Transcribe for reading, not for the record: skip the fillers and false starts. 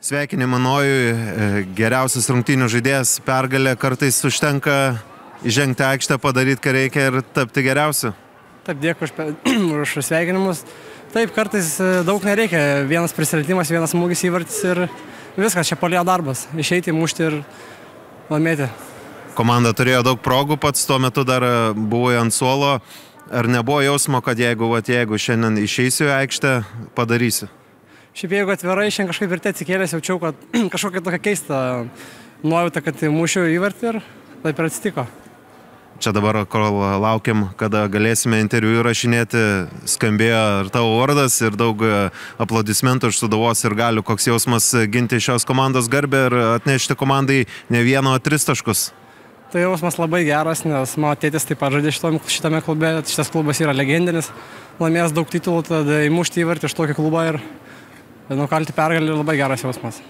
Sveikinimą Nojui, geriausias rungtynių žaidėjas, pergalė, kartais užtenka įžengti aikštę, padaryti, ką reikia ir tapti geriausiu. Taip, dėkui už sveikinimus. Taip, kartais daug nereikia, vienas prisilietimas, vienas smūgis įvartis ir viskas, čia polėjo darbas, išeiti, mušti ir laimėti. Komanda turėjo daug progų, pats tuo metu dar buvai ant suolo. Ar nebuvo jausmo, kad jeigu šiandien išeisiu į aikštę, padarysiu? Šiaip jeigu atvirai, šiandien kažkaip ir atsikėlęs jaučiau, kad kažkokia tokia keista nuojauta, kad mušiu įvartį ir taip ir atsitiko. Čia dabar, kol laukiam, kada galėsime interviu įrašinėti, skambėjo ir tavo vardas, ir daug aplodismentų iš Sūduvos ir Galių. Koks jausmas ginti šios komandos garbę ir atnešti komandai ne 1, o 3 taškus? Tai jausmas labai geras, nes mano tėtis taip pat žaidė šitame klube. Šitas klubas yra legendinis, laimėjęs daug titulų, tada įmušti įvartį iš tokio klubo ir nukalti pergalį, labai geras jausmas.